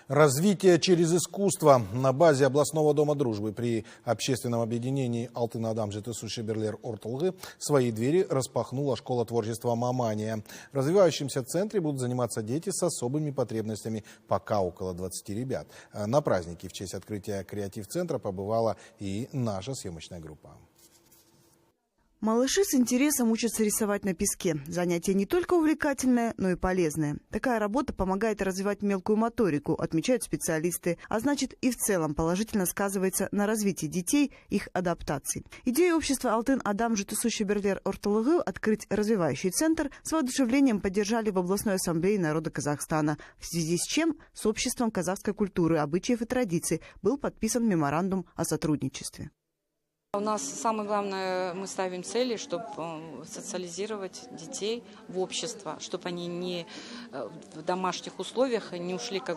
Развитие через искусство. На базе областного дома дружбы при общественном объединении «Алтын адам жетысуши бирлер орталыгы» свои двери распахнула школа творчества «Мамания». В развивающемся центре будут заниматься дети с особыми потребностями, пока около 20 ребят. На празднике в честь открытия креатив-центра побывала и наша съемочная группа. Малыши с интересом учатся рисовать на песке. Занятие не только увлекательное, но и полезное. Такая работа помогает развивать мелкую моторику, отмечают специалисты, а значит и в целом положительно сказывается на развитии детей, их адаптации. Идею общества «Алтын адам жетысуши бирлер орталыгы» открыть развивающий центр с воодушевлением поддержали в областной ассамблее народа Казахстана, в связи с чем с обществом казахской культуры, обычаев и традиций был подписан меморандум о сотрудничестве. У нас самое главное, мы ставим цели, чтобы социализировать детей в общество, чтобы они не в домашних условиях не ушли